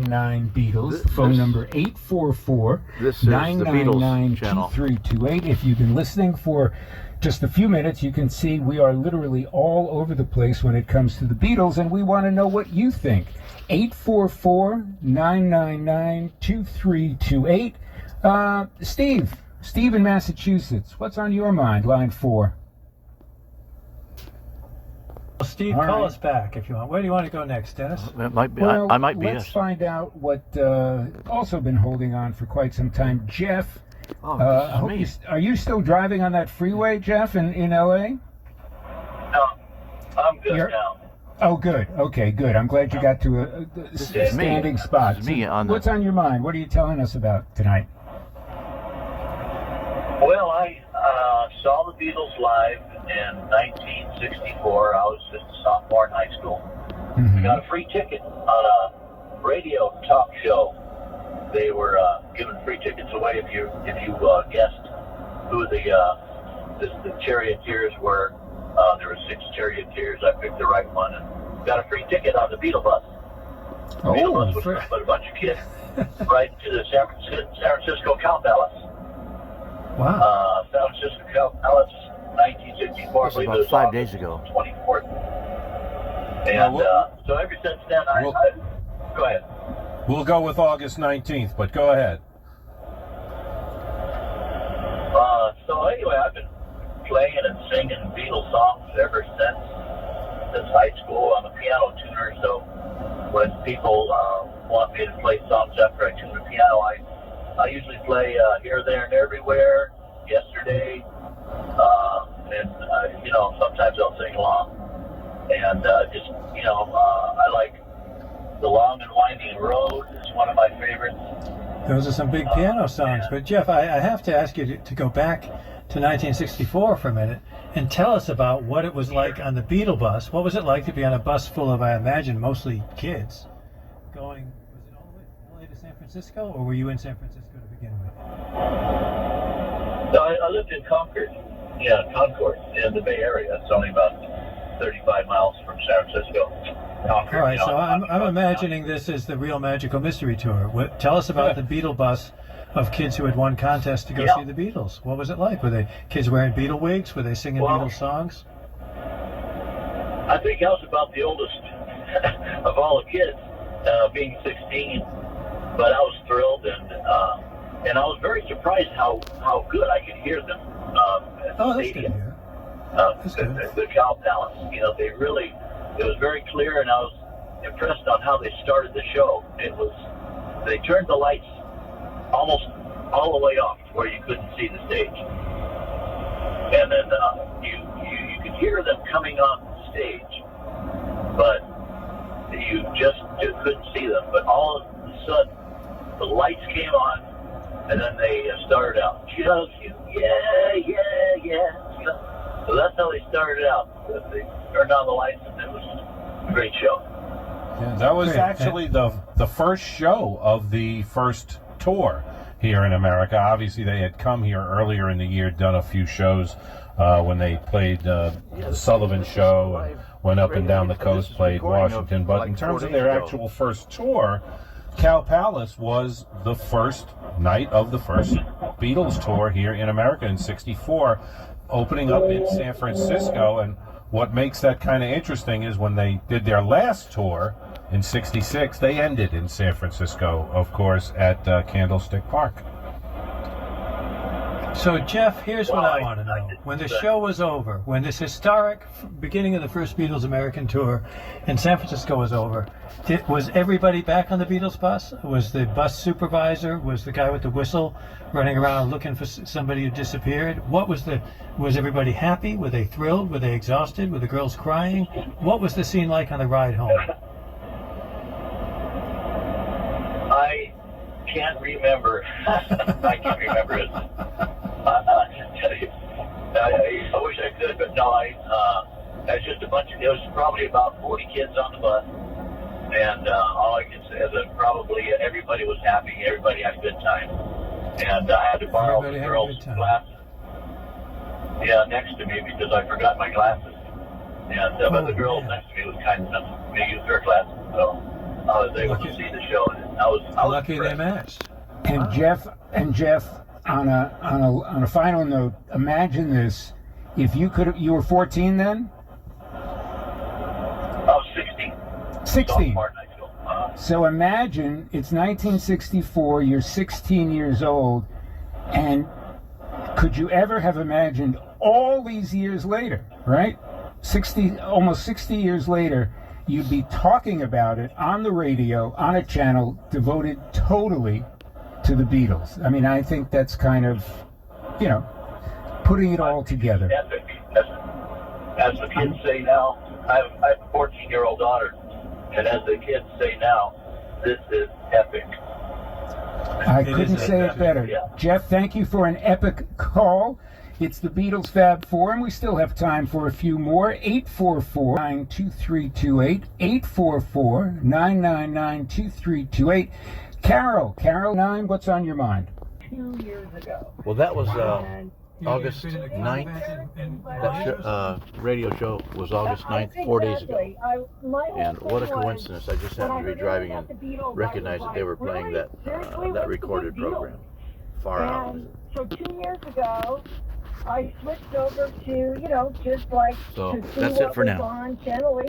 999 Beatles. Phone number 844 This is the Beatles channel. 999-2328. If you've been listening for just a few minutes, you can see we are literally all over the place when it comes to the Beatles, and we want to know what you think. 844-999-2328. Steve in Massachusetts, what's on your mind? Line 4. Well, Steve, call us back if you want. Where do you want to go next, Dennis? It might be. Well, I might be. Let's find out what also been holding on for quite some time. Jeff, are you still driving on that freeway, Jeff, in L.A.? No, I'm good now. Oh, good. Okay, good. I'm glad you got to a standing spot. This is me What's on your mind? What are you telling us about tonight? Well, I saw the Beatles live in 1964. I was just a sophomore in high school. Mm-hmm. I got a free ticket on a radio talk show. They were giving free tickets away if you guessed who the charioteers were. There were 6 charioteers. I picked the right one and got a free ticket on the Beatle bus. The Beatle bus was but a bunch of kids right to the San Francisco Cow Palace. Wow. San Francisco Cow Palace, 1964. This was about 5 days ago. 24th. And so ever since then, I go ahead. We'll go with August 19th, but go ahead. So anyway, I've been playing and singing Beatles songs ever since high school. I'm a piano tuner, so when people want me to play songs after I tune the piano, I usually play Here, There, and Everywhere, Yesterday, and sometimes I'll sing along. And I like The Long and Winding Road is one of my favorites. Those are some big piano songs. But Jeff, I have to ask you to go back to 1964 for a minute and tell us about what it was like on the Beatle bus. What was it like to be on a bus full of, I imagine, mostly kids going, was it all the way to San Francisco, or were you in San Francisco to begin with? No, I lived in Concord in the Bay Area. It's only about 35 miles from San Francisco. Concord, all right, so I'm imagining this is the real Magical Mystery Tour. Tell us about the Beatle bus of kids who had won contests to go see the Beatles. What was it like? Were they kids wearing Beatle wigs? Were they singing Beatles songs? I think I was about the oldest of all the kids, being 16. But I was thrilled, and I was very surprised how good I could hear them at the stadium. The Cow Palace. It was very clear, and I was impressed on how they started the show. They turned the lights almost all the way off to where you couldn't see the stage. And then you could hear them coming on stage, but you just couldn't see them. But all of a sudden, the lights came on, and then they started out, just you, yeah. So that's how they started out. They turned on the lights, and it was a great show. Yeah, that was actually the first show of the first tour here in America. Obviously, they had come here earlier in the year, done a few shows when they played the Sullivan Show, and went up and down the coast, played Washington. But in terms of their actual first tour, Cow Palace was the first night of the first Beatles tour here in America in '64, opening up in San Francisco. And what makes that kind of interesting is when they did their last tour in '66, they ended in San Francisco, of course, at Candlestick Park. So, Jeff, here's what I want to know. When the show was over, when this historic beginning of the first Beatles American tour in San Francisco was over, was everybody back on the Beatles bus? Was the bus supervisor, was the guy with the whistle running around looking for somebody who disappeared? Was everybody happy? Were they thrilled? Were they exhausted? Were the girls crying? What was the scene like on the ride home? I can't remember. I can't remember it. I wish I could, but no. It's just a bunch of. It was probably about 40 kids on the bus, and all I can say is that probably everybody was happy. Everybody had a good time, and I had to borrow the girls' glasses. Yeah, next to me because I forgot my glasses, and but the girl next to me was kind enough to use her glasses, so I was able to see the show. And was Lucky they impressed. matched. And Jeff, on a final note, imagine this: if you were 14 then, I was 16. 16. Sophomore in high school. So imagine it's 1964. You're 16 years old, and could you ever have imagined all these years later, right? Almost 60 years later, you'd be talking about it on the radio, on a channel devoted totally to the Beatles. I mean, I think that's kind of, putting it all together. Epic. As the kids say now, I have a 14-year-old daughter, and as the kids say now, this is epic. I It couldn't is say epic. it better. Yeah. Jeff, thank you for an epic call. It's the Beatles Fab Forum. We still have time for a few more. 844-92328. 844-999-2328. Carol 9, what's on your mind? 2 years ago. Well, that was And August 9th. That radio show was August 9th, 4 days ago. Exactly. My whole And what a thing was, coincidence! I just when happened to I be driving heard about and the Beatles, recognized I that they were was like, playing really? Seriously? that What's recorded the Beatles? program. Far out. And so 2 years ago, I switched over to, just like So, to see that's it what for was now. on Channel 8.